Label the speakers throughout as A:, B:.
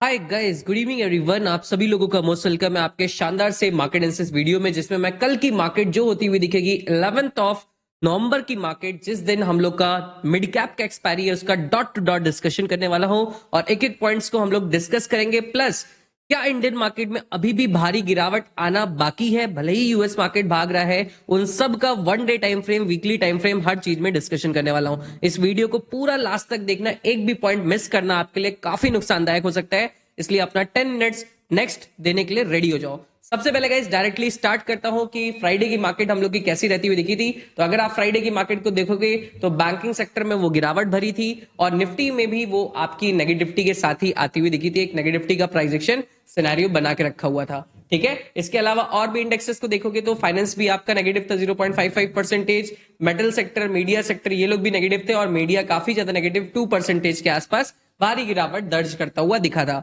A: Hi guys, good evening everyone. आप सभी लोगों का मोस्ट वेलकम है आपके शानदार से मार्केट एनालिसिस वीडियो में, जिसमें मैं कल की मार्केट जो होती हुई दिखेगी 11th ऑफ नवंबर की मार्केट, जिस दिन हम लोग का मिड कैप का एक्सपायरी है, उसका डॉट टू डॉट डिस्कशन करने वाला हूं और एक एक पॉइंट्स को हम लोग डिस्कस करेंगे। प्लस क्या इंडियन मार्केट में अभी भी भारी गिरावट आना बाकी है, भले ही यूएस मार्केट भाग रहा है, उन सब का one day time frame, weekly time frame, हर चीज में डिस्कशन करने वाला हूं। इस वीडियो को पूरा लास्ट तक देखना, एक भी पॉइंट मिस करना आपके लिए काफी नुकसानदायक हो सकता है, इसलिए अपना 10 मिनट्स नेक्स्ट देने के लिए रेडी हो जाओ। सबसे पहले गाइस डायरेक्टली स्टार्ट करता हूं कि फ्राइडे की मार्केट हम लोग की कैसी रहती हुई दिखी थी। तो अगर आप फ्राइडे की मार्केट को देखोगे तो बैंकिंग सेक्टर में वो गिरावट भरी थी और निफ्टी में भी वो आपकी नेगेटिविटी के साथ ही आती हुई दिखी थी। एक नेगेटिविटी का प्राइस एक्शन सिनेरियो बना के रखा हुआ था, ठीक है। इसके अलावा और भी इंडेक्सेस को देखोगे तो फाइनेंस भी आपका नेगेटिव था 0.55%। मेटल सेक्टर, मीडिया सेक्टर, ये लोग भी नेगेटिव थे और मीडिया काफी ज्यादा नेगेटिव 2% के आसपास भारी गिरावट दर्ज करता हुआ दिखा था।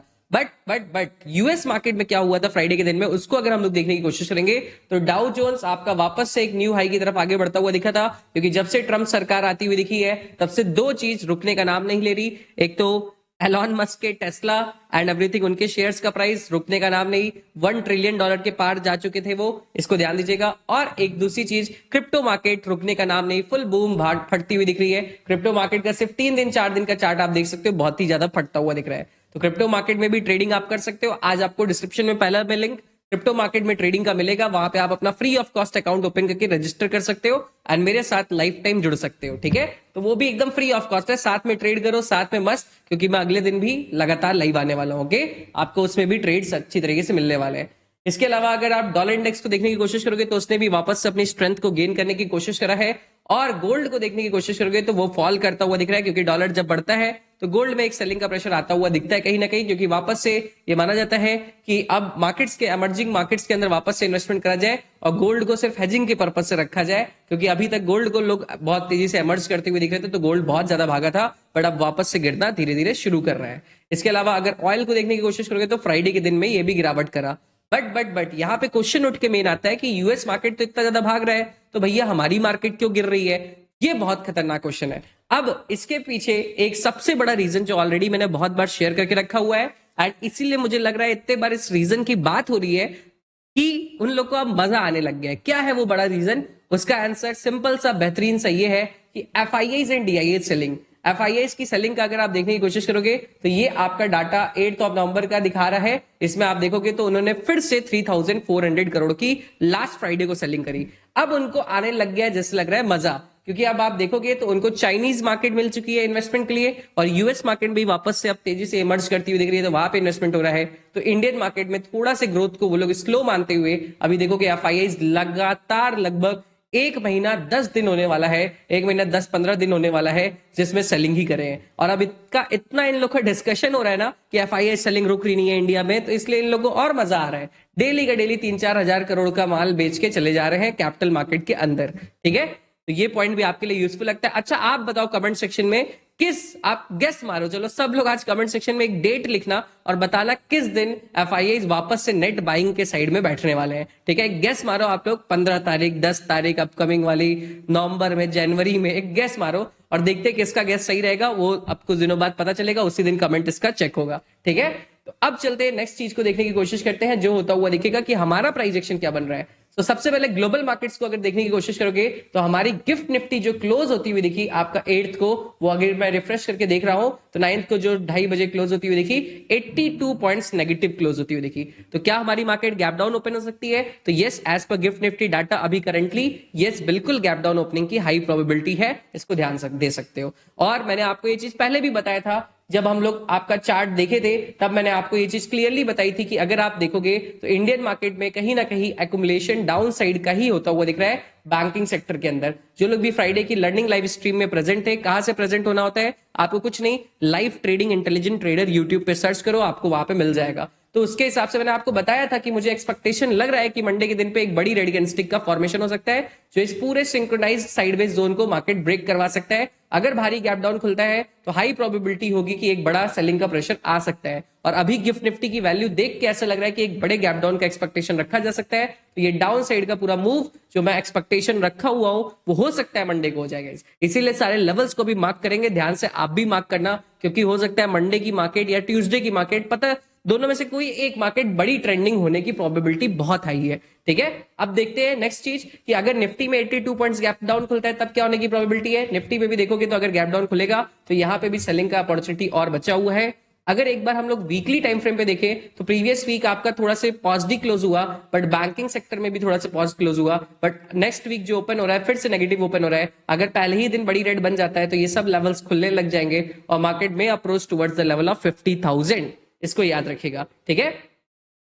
A: बट यूएस मार्केट में क्या हुआ था फ्राइडे के दिन में, उसको अगर हम लोग देखने की कोशिश करेंगे तो डाउ जोन्स आपका वापस से एक न्यू हाई की तरफ आगे बढ़ता हुआ दिखा था, क्योंकि जब से ट्रम्प सरकार आती हुई दिखी है तब से दो चीज रुकने का नाम नहीं ले रही। एक तो एलॉन मस्क के टेस्ला एंड एवरीथिंग, उनके शेयर्स का प्राइस रुकने का नाम नहीं, $1 ट्रिलियन के पार जा चुके थे वो, इसको ध्यान दीजिएगा। और एक दूसरी चीज, क्रिप्टो मार्केट रुकने का नाम नहीं, फुल बूम भाट फटती हुई दिख रही है। क्रिप्टो मार्केट का सिर्फ 3 दिन 4 दिन का चार्ट आप देख सकते हो, बहुत ही ज्यादा फटता हुआ दिख रहा है। तो क्रिप्टो मार्केट में भी ट्रेडिंग आप कर सकते हो। आज आपको डिस्क्रिप्शन में पहला में लिंक क्रिप्टो मार्केट में ट्रेडिंग का मिलेगा, वहां पे आप अपना free of cost account open करके रजिस्टर कर सकते हो एंड मेरे साथ लाइफ टाइम जुड़ सकते हो, ठीक है। तो वो भी एकदम फ्री ऑफ कॉस्ट है, साथ में ट्रेड करो, साथ में मस्त, क्योंकि मैं अगले दिन भी लगातार लाइव आने वाला हूँ, ओके। आपको उसमें भी ट्रेड्स अच्छी तरीके से मिलने वाले हैं। इसके अलावा अगर आप डॉलर इंडेक्स को देखने की कोशिश करोगे तो उसने भी वापस से अपनी स्ट्रेंथ को गेन करने की कोशिश करा है, और गोल्ड को देखने की कोशिश करोगे तो वो फॉल करता हुआ दिख रहा है, क्योंकि डॉलर जब बढ़ता है तो गोल्ड में एक सेलिंग का प्रेशर आता हुआ दिखता है कहीं ना कहीं, क्योंकि वापस से ये माना जाता है कि अब मार्केट्स के, एमर्जिंग मार्केट्स के अंदर वापस से इन्वेस्टमेंट करा जाए और गोल्ड को सिर्फ हेजिंग के पर्पज से रखा जाए, क्योंकि अभी तक गोल्ड को लोग बहुत तेजी से एमर्ज करते हुए दिख रहे थे, तो गोल्ड बहुत ज्यादा भागा था, बट अब वापस से गिरना धीरे धीरे शुरू कर रहा है। इसके अलावा अगर ऑयल को देखने की कोशिश करोगे तो फ्राइडे के दिन में ये भी गिरावट करा। बट यहाँ पे क्वेश्चन उठ के मेन आता है कि यूएस मार्केट तो इतना ज्यादा भाग रहा है, तो भैया हमारी मार्केट क्यों गिर रही है? ये बहुत खतरनाक क्वेश्चन है। अब इसके पीछे एक सबसे बड़ा रीजन जो ऑलरेडी मैंने बहुत बार शेयर करके रखा हुआ है, एंड इसीलिए मुझे लग रहा है इतने बार इस रीजन की बात हो रही है कि उन लोग को अब मजा आने लग गया है। क्या है वो बड़ा रीजन? उसका आंसर सिंपल सा बेहतरीन सा ये है कि एफआईआईज एंड डीआईएज सेलिंग, एफआईआईज की सेलिंग का अगर आप देखने की कोशिश करोगे तो ये आपका डाटा 8 ऑफ नवंबर का दिखा रहा है। इसमें आप देखोगे तो उन्होंने फिर से 3,400 करोड़ की लास्ट फ्राइडे को सेलिंग करी। अब उनको आने लग गया है, जैसे लग रहा है मजा, क्योंकि अब आप देखोगे तो उनको चाइनीज मार्केट मिल चुकी है इन्वेस्टमेंट के लिए, और यूएस मार्केट भी वापस से अब तेजी से इमर्ज करती हुई दिख रही है, तो वहां पे इन्वेस्टमेंट हो रहा है। तो इंडियन मार्केट में थोड़ा से ग्रोथ को वो लोग स्लो मानते हुए अभी देखोगे एफआईआईज लगातार लगभग 1 महीना 10 दिन होने वाला है, 1 महीना 10-15 दिन होने वाला है जिसमें सेलिंग ही करे हैं। और अब इसका इतना इन लोग का डिस्कशन हो रहा है ना कि एफआईआई सेलिंग रुक रही नहीं है इंडिया में, तो इसलिए इन लोगों को और मजा आ रहा है। डेली का डेली 3-4 हजार करोड़ का माल बेच के चले जा रहे हैं कैपिटल मार्केट के अंदर, ठीक है। तो ये पॉइंट भी आपके लिए यूजफुल लगता है। अच्छा, आप बताओ कमेंट सेक्शन में किस, आप गेस मारो, चलो सब लोग आज कमेंट सेक्शन में एक डेट लिखना और बताना किस दिन एफआईआईज वापस से नेट बाइंग के साइड में बैठने वाले हैं, ठीक है। गेस मारो आप लोग, 15 तारीख, 10 तारीख अपकमिंग वाली, नवंबर में, जनवरी में, एक गेस मारो और देखते हैं किसका गेस सही रहेगा। वो अब कुछ दिनों बाद पता चलेगा, उसी दिन कमेंट इसका चेक होगा, ठीक है। तो अब चलते हैं नेक्स्ट चीज को देखने की कोशिश करते हैं, जो होता हुआ दिखेगा कि हमारा प्राइस एक्शन क्या बन रहा है। तो सबसे पहले ग्लोबल मार्केट्स को अगर देखने की कोशिश करोगे तो हमारी गिफ्ट निफ्टी जो क्लोज होती हुई दिखी आपका 8th को, वो अगर मैं रिफ्रेश करके देख रहा हूं तो 9th को जो 2:30 बजे क्लोज होती हुई दिखी 82 पॉइंट्स नेगेटिव क्लोज होती हुई दिखी। तो क्या हमारी मार्केट गैप डाउन ओपन हो सकती है? तो yes, as per GIFT Nifty data अभी करंटली यस बिल्कुल गैप डाउन ओपनिंग की हाई प्रोबेबिलिटी है, इसको ध्यान दे सकते हो। और मैंने आपको ये चीज पहले भी बताया था, जब हम लोग आपका चार्ट देखे थे तब मैंने आपको ये चीज क्लियरली बताई थी कि अगर आप देखोगे तो इंडियन मार्केट में कहीं ना कहीं एक्युमुलेशन डाउन साइड का ही होता हुआ दिख रहा है बैंकिंग सेक्टर के अंदर। जो लोग भी फ्राइडे की लर्निंग लाइव स्ट्रीम में प्रेजेंट थे, कहां से प्रेजेंट होना होता है आपको? कुछ नहीं, live trading intelligent trader YouTube पे सर्च करो, आपको वहां पे मिल जाएगा। तो उसके हिसाब से मैंने आपको बताया था कि मुझे एक्सपेक्टेशन लग रहा है कि मंडे के दिन पे एक बड़ी रेड कैंडलस्टिक का फॉर्मेशन हो सकता है, जो इस पूरे सिंक्रोनाइज्ड साइडवेज जोन को मार्केट ब्रेक करवा सकता है। अगर भारी गैप डाउन खुलता है तो हाई प्रोबेबिलिटी होगी कि एक बड़ा सेलिंग का प्रेशर आ सकता है। और अभी गिफ्ट निफ्टी की वैल्यू देख के ऐसा लग रहा है कि एक बड़े गैप डाउन का एक्सपेक्टेशन रखा जा सकता है। तो ये डाउन साइड का पूरा मूव जो मैं एक्सपेक्टेशन रखा हुआ हूं वो हो सकता है मंडे को हो जाएगा। इसीलिए सारे लेवल्स को भी मार्क करेंगे, ध्यान से आप भी मार्क करना, क्योंकि हो सकता है मंडे की मार्केट या ट्यूसडे की मार्केट, पता दोनों में से कोई एक मार्केट बड़ी ट्रेंडिंग होने की प्रोबेबिलिटी बहुत हाई है। ठीक है, अब देखते हैं नेक्स्ट चीज कि अगर निफ्टी में 82 पॉइंट्स गैप डाउन खुलता है तब क्या होने की प्रोबेबिलिटी है। निफ्टी में भी देखोगे तो अगर गैप डाउन खुलेगा तो यहाँ पे भी सेलिंग का अपॉर्चुनिटी और बचा हुआ है। अगर एक बार हम लोग वीकली टाइम फ्रेम पे देखें तो प्रीवियस वीक आपका थोड़ा से पॉजिटिव क्लोज हुआ, बट बैंकिंग सेक्टर में भी थोड़ा सा पॉजिटिव क्लोज हुआ, बट नेक्स्ट वीक जो ओपन हो रहा है फिर से नेगेटिव ओपन हो रहा है। अगर पहले ही दिन बड़ी रेड बन जाता है तो ये सब लेवल्स खुलने लग जाएंगे और मार्केट में approach towards the level of 50,000। इसको याद रखिएगा। ठीक है,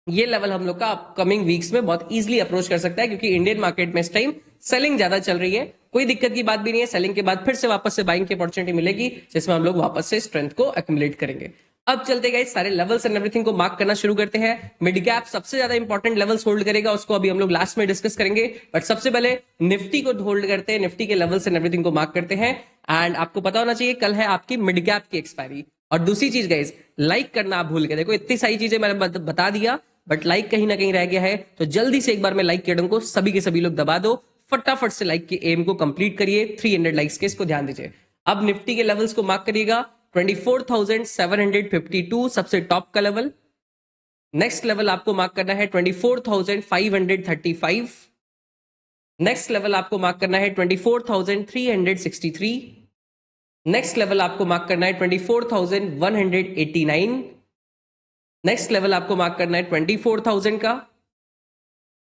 A: ये लेवल हम लोग का अपकमिंग वीक्स में बहुत इजीली अप्रोच कर सकता है, क्योंकि इंडियन मार्केट में इस टाइम सेलिंग ज्यादा चल रही है। कोई दिक्कत की बात भी नहीं है, सेलिंग के बाद फिर से वापस से बाइंग की अपॉर्चुनिटी मिलेगी, जिसमें हम लोग वापस से स्ट्रेंथ को एक्युमुलेट करेंगे। अब चलते गए सारे लेवल्स एंड एवरीथिंग को मार्क करना शुरू करते हैं। मिड कैप सबसे ज्यादा इंपॉर्टेंट लेवल्स होल्ड करेगा, उसको अभी हम लोग लास्ट में डिस्कस करेंगे, बट सबसे पहले निफ्टी को होल्ड करते हैं, निफ्टी के लेवल्स एंड एवरीथिंग को मार्क करते हैं। एंड आपको पता होना चाहिए कल है आपकी मिड कैप की एक्सपायरी। और दूसरी चीज गाइस, लाइक करना आप भूल गए। देखो इतनी सारी चीजें मैंने बता दिया, बट लाइक कहीं ना कहीं रह गया है, तो जल्दी से एक बार मैं लाइक के बटन को सभी के सभी लोग दबा दो, फटाफट से लाइक की एम को कंप्लीट करिए। 300 लाइक्स के, इसको ध्यान दीजिए। अब निफ्टी के लेवल्स को मार्क करिएगा। 24,752 सबसे टॉप का लेवल। नेक्स्ट लेवल आपको मार्क करना है 24,535। नेक्स्ट लेवल आपको मार्क करना है 24,363। नेक्स्ट लेवल आपको मार्क करना है 24,189। नेक्स्ट लेवल आपको मार्क करना है 24,000 का।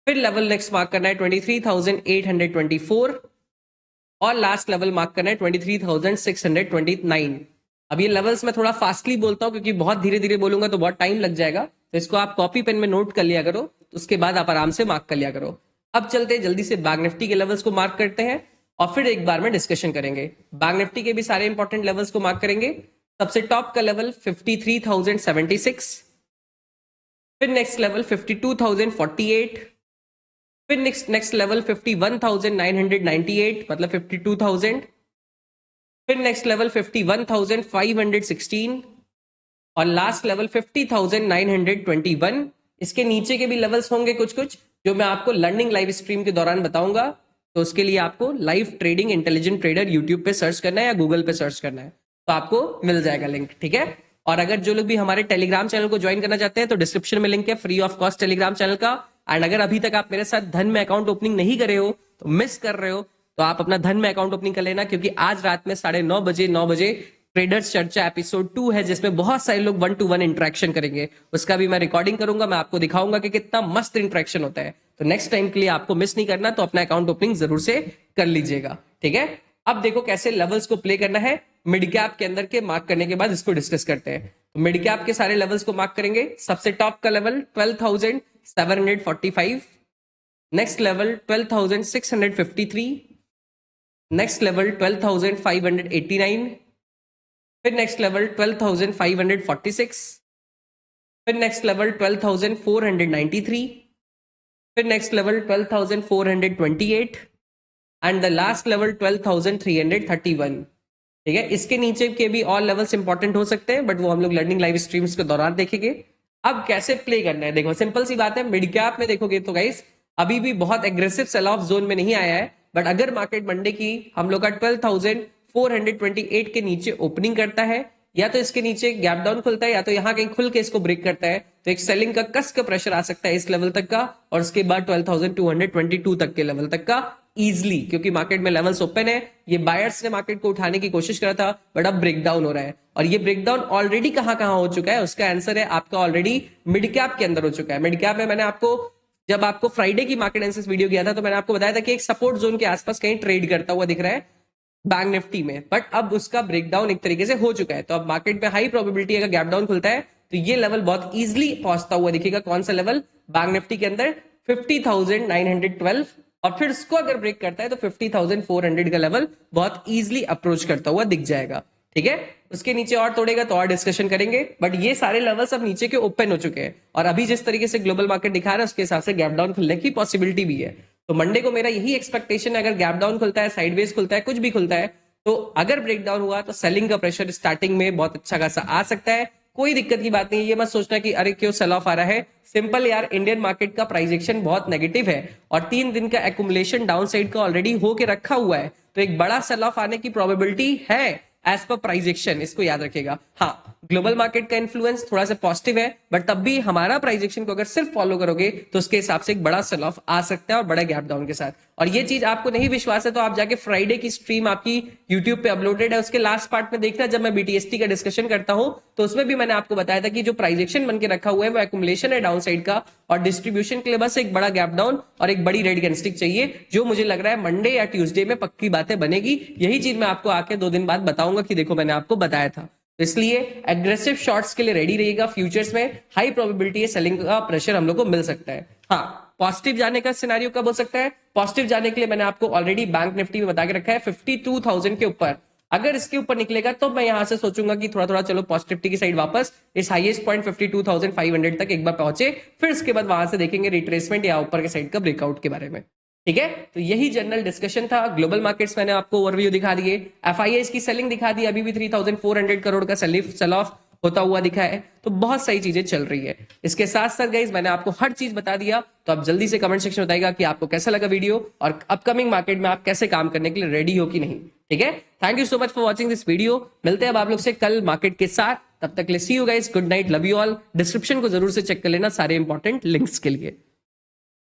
A: फिर लेवल नेक्स्ट मार्क करना है 23,824 और लास्ट लेवल मार्क करना है 23,629। अब ये लेवल्स मैं थोड़ा फास्टली बोलता हूं, क्योंकि बहुत धीरे धीरे बोलूंगा तो बहुत टाइम लग जाएगा, तो इसको आप कॉपी पेन में नोट कर लिया करो, तो उसके बाद आप आराम से मार्क कर लिया करो। अब चलते जल्दी से बैंक निफ्टी के लेवल्स को मार्क करते हैं और फिर एक बार में डिस्कशन करेंगे। बैंक निफ्टी के भी सारे इंपॉर्टेंट लेवल्स को मार्क करेंगे। सबसे टॉप का लेवल 53,076, फिर नेक्स्ट लेवल 52,048, फिर नेक्स्ट लेवल 51,998 मतलब 52,000, फिर नेक्स्ट लेवल 51,516 और लास्ट लेवल 50,921। इसके नीचे के भी लेवल्स होंगे कुछ कुछ, जो मैं आपको लर्निंग लाइव स्ट्रीम के दौरान बताऊंगा। तो उसके लिए आपको live trading intelligent trader YouTube पे सर्च करना है या गूगल पे सर्च करना है, तो आपको मिल जाएगा लिंक। ठीक है, और अगर जो लोग भी हमारे टेलीग्राम चैनल को ज्वाइन करना चाहते हैं तो डिस्क्रिप्शन में लिंक है free of cost Telegram channel का। एंड अगर अभी तक आप मेरे साथ धन में अकाउंट ओपनिंग नहीं करे हो, तो मिस कर रहे हो, तो आप अपना धन में अकाउंट ओपनिंग कर लेना, क्योंकि आज रात में 9:30 बजे ट्रेडर्स चर्चा एपिसोड 2 है, जिसमें बहुत सारे लोग 1-to-1 इंटरेक्शन करेंगे। उसका भी मैं रिकॉर्डिंग करूंगा, मैं आपको दिखाऊंगा कि कितना मस्त इंटरेक्शन होता है। तो नेक्स्ट टाइम के लिए आपको मिस नहीं करना, तो अपना अकाउंट ओपनिंग जरूर से कर लीजिएगा। ठीक है, अब देखो कैसे लेवल्स को प्ले करना है। मिड कैप के अंदर के मार्क करने के बाद इसको डिस्कस करते हैं। तो मिड कैप के सारे लेवल्स को मार्क करेंगे। सबसे टॉप का level 12,745, next level 12,653, next level 12,589, फिर नेक्स्ट लेवल 12,546, फिर नेक्स्ट लेवल 12,493, फिर next level 12,428 and the last level 12,331। ठीक है, इसके नीचे के भी और लेवल्स इंपॉर्टेंट हो सकते हैं, बट वो हम लोग लर्निंग लाइव स्ट्रीम्स के दौरान देखेंगे। अब कैसे प्ले करना है, देखो सिंपल सी बात है। मिड कैप में देखोगे तो गाइस अभी भी बहुत एग्रेसिव सेल ऑफ जोन में नहीं आया है, बट अगर मार्केट मंडे की हम लोग का 12,428 के नीचे ओपनिंग करता है, या तो इसके नीचे गैप डाउन खुलता है, या तो यहाँ कहीं खुल के इसको ब्रेक करता है, तो एक सेलिंग का कस का प्रेशर आ सकता है इस लेवल तक का, और उसके बाद 12,222 तक के लेवल तक का इजिली, क्योंकि मार्केट में लेवल्स ओपन है। ये बायर्स ने मार्केट को उठाने की कोशिश करा था, बट अब ब्रेकडाउन हो रहा है, और ये ब्रेकडाउन ऑलरेडी कहां कहां हो चुका है, उसका आंसर है आपका ऑलरेडी मिड कैप के अंदर हो चुका है। मिड कैप में मैंने आपको, जब आपको फ्राइडे की मार्केट एनालिसिस वीडियो किया था, तो मैंने आपको बताया था कि एक सपोर्ट जोन के आसपास कहीं ट्रेड करता हुआ दिख रहा है बैंक निफ्टी में, बट अब उसका ब्रेकडाउन एक तरीके से हो चुका है। तो अब मार्केट में हाई प्रोबेबिलिटी अगर गैप डाउन खुलता है तो ये लेवल बहुत इजीली पहुंचता हुआ दिखेगा। कौन सा लेवल? बैंक निफ्टी के अंदर 50,912, और फिर उसको अगर ब्रेक करता है तो 50,400 का लेवल बहुत इजीली अप्रोच करता हुआ दिख जाएगा। ठीक है, उसके नीचे और तोड़ेगा तो और डिस्कशन करेंगे, बट ये सारे लेवल्स अब नीचे के ओपन हो चुके हैं, और अभी जिस तरीके से ग्लोबल मार्केट दिखा रहा है उसके हिसाब से गैप डाउन खुलने की पॉसिबिलिटी भी है। तो मंडे को मेरा यही एक्सपेक्टेशन है, अगर गैप डाउन खुलता है, साइडवेज खुलता है, कुछ भी खुलता है, तो अगर ब्रेकडाउन हुआ तो सेलिंग का प्रेशर स्टार्टिंग में बहुत अच्छा खासा आ सकता है। कोई दिक्कत की बात नहीं है, ये मत सोचना कि अरे क्यों सेल ऑफ आ रहा है। सिंपल यार, इंडियन मार्केट का प्राइस एक्शन बहुत नेगेटिव है, और 3 दिन का एक्यूमुलेशन डाउन साइड का ऑलरेडी होके रखा हुआ है, तो एक बड़ा सेल ऑफ आने की प्रोबेबिलिटी है एज पर प्राइस एक्शन, इसको याद रखिएगा। हाँ, ग्लोबल मार्केट का इन्फ्लुएंस थोड़ा सा पॉजिटिव है, बट तब भी हमारा प्राइस एक्शन को अगर सिर्फ फॉलो करोगे तो उसके हिसाब से एक बड़ा सेल ऑफ आ सकता है और बड़ा गैप डाउन के साथ। और ये चीज आपको नहीं विश्वास है तो आप जाके फ्राइडे की स्ट्रीम आपकी यूट्यूब पे अपलोडेड है, उसके लास्ट पार्ट में देखना, जब मैं बीटीएसटी का डिस्कशन करता हूं तो उसमें भी मैंने आपको बताया था कि जो प्राइस एक्शन बन के रखा हुआ है वो एक्युमुलेशन है डाउन साइड का, और डिस्ट्रीब्यूशन के लिए बस एक बड़ा गैप डाउन और एक बड़ी रेड कैंडलस्टिक चाहिए, जो मुझे लग रहा है मंडे या ट्यूसडे में पक्की बातें बनेगी। यही चीज मैं आपको आके 2 दिन बाद बताऊंगा कि देखो मैंने आपको बताया था। तो इसलिए एग्रेसिव शॉर्ट्स के लिए रेडी रहिएगा। फ्यूचर्स में हाई प्रोबेबिलिटी है सेलिंग का प्रेशर हम लोग को मिल सकता है। हाँ, पॉजिटिव जाने का सिनेरियो कब हो सकता है? पॉजिटिव जाने के लिए मैंने आपको ऑलरेडी बैंक निफ्टी में बता के रखा है 52,000 के ऊपर। अगर इसके ऊपर निकलेगा तो मैं यहां से सोचूंगा कि थोड़ा थोड़ा चलो पॉजिटिविटी की साइड वापस इस हाईएस्ट पॉइंट 52,500 तक एक बार पहुंचे, फिर उसके बाद वहां से देखेंगे रिट्रेसमेंट या ऊपर के साइड का ब्रेकआउट के बारे में। ठीक है, तो यही जनरल डिस्कशन था। ग्लोबल मार्केट्स मैंने आपको ओवरव्यू दिखा दिए, एफआईआईज की सेलिंग दिखा दी, अभी भी 3,400 करोड़ का सेल ऑफ होता हुआ दिखा है, तो बहुत सारी चीजें चल रही है। इसके साथ साथ गाइस मैंने आपको हर चीज बता दिया, तो आप जल्दी से कमेंट सेक्शन में बताइएगा कि आपको कैसा लगा वीडियो और अपकमिंग मार्केट में आप कैसे काम करने के लिए रेडी हो कि नहीं। ठीक है, thank you so much for watching this video. मिलते हैं अब आप लोग से कल मार्केट के साथ, तब तक ले see you guys, good night, love you all. Description को जरूर से चेक कर लेना सारे इंपॉर्टेंट लिंक्स के लिए।